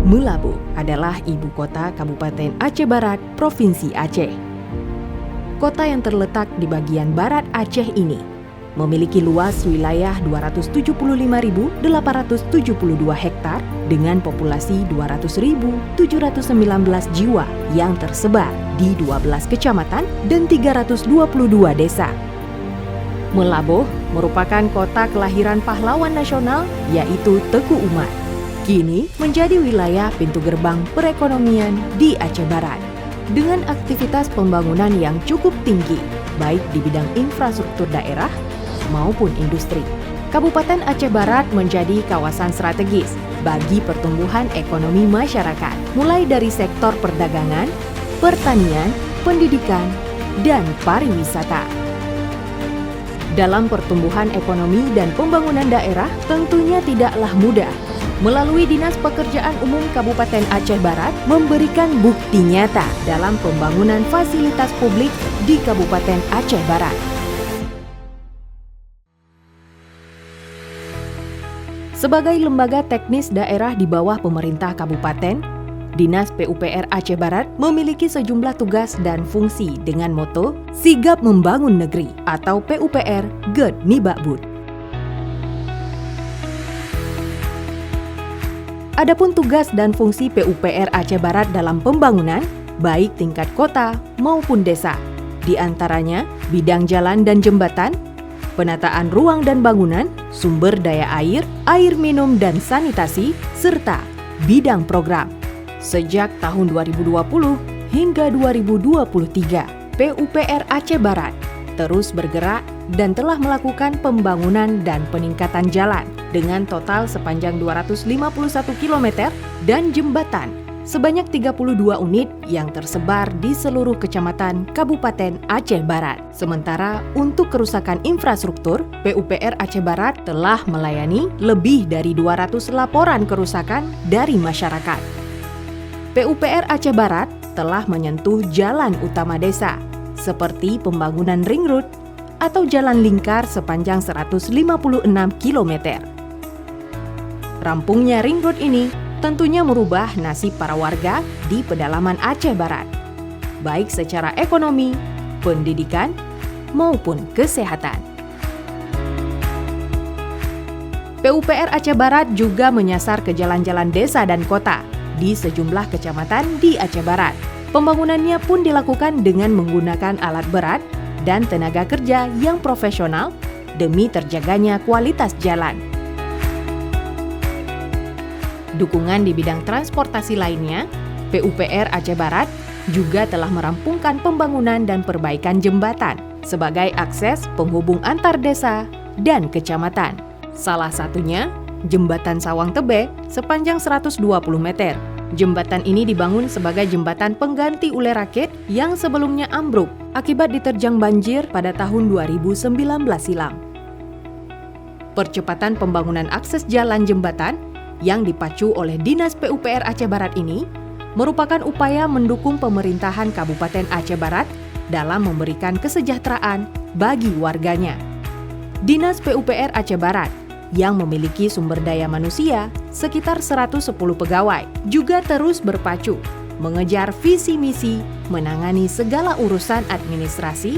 Meulaboh adalah ibu kota Kabupaten Aceh Barat, Provinsi Aceh. Kota yang terletak di bagian barat Aceh ini memiliki luas wilayah 275.872 hektar dengan populasi 200.719 jiwa yang tersebar di 12 kecamatan dan 322 desa. Meulaboh merupakan kota kelahiran pahlawan nasional yaitu Teku Umar. Kini menjadi wilayah pintu gerbang perekonomian di Aceh Barat. Dengan aktivitas pembangunan yang cukup tinggi, baik di bidang infrastruktur daerah maupun industri. Kabupaten Aceh Barat menjadi kawasan strategis bagi pertumbuhan ekonomi masyarakat, mulai dari sektor perdagangan, pertanian, pendidikan, dan pariwisata. Dalam pertumbuhan ekonomi dan pembangunan daerah tentunya tidaklah mudah. Melalui Dinas Pekerjaan Umum Kabupaten Aceh Barat memberikan bukti nyata dalam pembangunan fasilitas publik di Kabupaten Aceh Barat. Sebagai lembaga teknis daerah di bawah pemerintah kabupaten, Dinas PUPR Aceh Barat memiliki sejumlah tugas dan fungsi dengan moto Sigap Membangun Negeri atau PUPR Ged Nibakbud. Adapun tugas dan fungsi PUPR Aceh Barat dalam pembangunan, baik tingkat kota maupun desa, di antaranya bidang jalan dan jembatan, penataan ruang dan bangunan, sumber daya air, air minum dan sanitasi, serta bidang program. Sejak tahun 2020 hingga 2023, PUPR Aceh Barat terus bergerak dan telah melakukan pembangunan dan peningkatan jalan dengan total sepanjang 251 km dan jembatan sebanyak 32 unit yang tersebar di seluruh kecamatan Kabupaten Aceh Barat. Sementara untuk kerusakan infrastruktur, PUPR Aceh Barat telah melayani lebih dari 200 laporan kerusakan dari masyarakat. PUPR Aceh Barat telah menyentuh jalan utama desa, seperti pembangunan ring road atau jalan lingkar sepanjang 156 km. Rampungnya ring road ini tentunya merubah nasib para warga di pedalaman Aceh Barat, baik secara ekonomi, pendidikan, maupun kesehatan. PUPR Aceh Barat juga menyasar ke jalan-jalan desa dan kota di sejumlah kecamatan di Aceh Barat. Pembangunannya pun dilakukan dengan menggunakan alat berat dan tenaga kerja yang profesional demi terjaganya kualitas jalan. Dukungan di bidang transportasi lainnya, PUPR Aceh Barat juga telah merampungkan pembangunan dan perbaikan jembatan sebagai akses penghubung antar desa dan kecamatan. Salah satunya, Jembatan Sawang Tebe sepanjang 120 meter. Jembatan ini dibangun sebagai jembatan pengganti Ule Rakit yang sebelumnya ambruk akibat diterjang banjir pada tahun 2019 silam. Percepatan pembangunan akses jalan jembatan yang dipacu oleh Dinas PUPR Aceh Barat ini merupakan upaya mendukung pemerintahan Kabupaten Aceh Barat dalam memberikan kesejahteraan bagi warganya. Dinas PUPR Aceh Barat yang memiliki sumber daya manusia sekitar 110 pegawai juga terus berpacu mengejar visi misi menangani segala urusan administrasi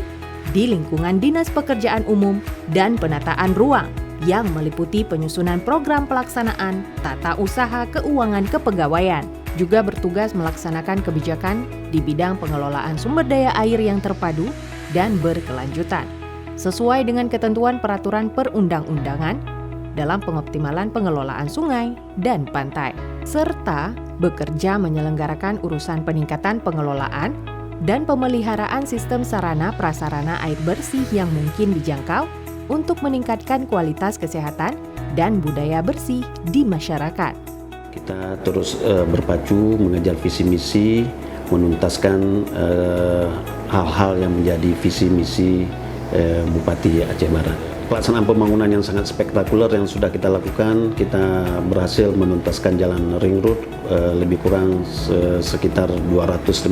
di lingkungan Dinas Pekerjaan Umum dan Penataan Ruang yang meliputi penyusunan program pelaksanaan tata usaha keuangan kepegawaian, juga bertugas melaksanakan kebijakan di bidang pengelolaan sumber daya air yang terpadu dan berkelanjutan sesuai dengan ketentuan peraturan perundang-undangan dalam pengoptimalan pengelolaan sungai dan pantai, serta bekerja menyelenggarakan urusan peningkatan pengelolaan dan pemeliharaan sistem sarana prasarana air bersih yang mungkin dijangkau untuk meningkatkan kualitas kesehatan dan budaya bersih di masyarakat. Kita terus berpacu mengejar visi misi, menuntaskan hal-hal yang menjadi visi misi Bupati Aceh Barat. Pelaksanaan pembangunan yang sangat spektakuler yang sudah kita lakukan, kita berhasil menuntaskan jalan ring road lebih kurang sekitar 250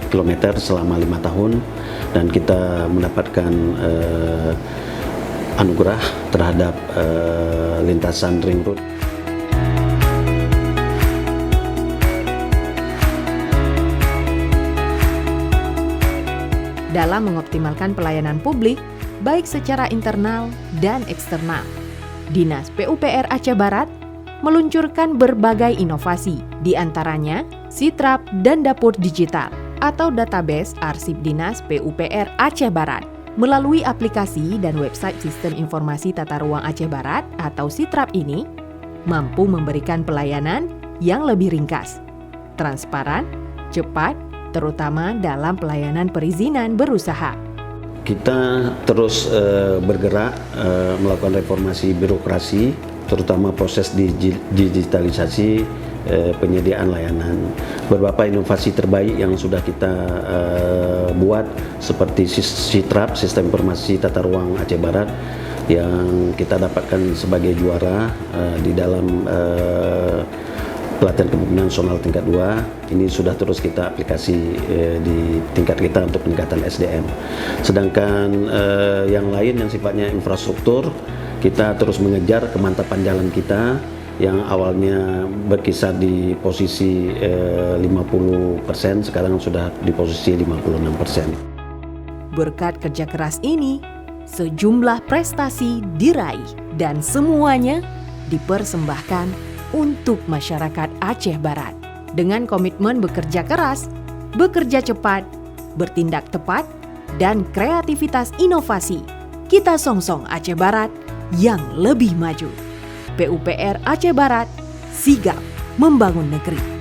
km selama 5 tahun, dan kita mendapatkan anugerah terhadap lintasan ring road. dalam mengoptimalkan pelayanan publik baik secara internal dan eksternal. Dinas PUPR Aceh Barat meluncurkan berbagai inovasi, di antaranya Sitrap dan Dapur Digital atau database arsip Dinas PUPR Aceh Barat. Melalui aplikasi dan website Sistem Informasi Tata Ruang Aceh Barat atau Sitrap ini, mampu memberikan pelayanan yang lebih ringkas, transparan, cepat, terutama dalam pelayanan perizinan berusaha. Kita terus bergerak melakukan reformasi birokrasi, terutama proses digitalisasi penyediaan layanan. Beberapa inovasi terbaik yang sudah kita buat seperti Sitrap, Sistem Informasi Tata Ruang Aceh Barat, yang kita dapatkan sebagai juara di dalam pelatihan kepemimpinan nasional tingkat 2. Ini sudah terus kita aplikasi di tingkat kita untuk peningkatan SDM. Sedangkan yang lain yang sifatnya infrastruktur, kita terus mengejar kemantapan jalan kita yang awalnya berkisar di posisi 50%, sekarang sudah di posisi 56%. Berkat kerja keras ini, sejumlah prestasi diraih dan semuanya dipersembahkan untuk masyarakat Aceh Barat. Dengan komitmen bekerja keras, bekerja cepat, bertindak tepat, dan kreativitas inovasi, kita songsong Aceh Barat yang lebih maju. PUPR Aceh Barat sigap membangun negeri.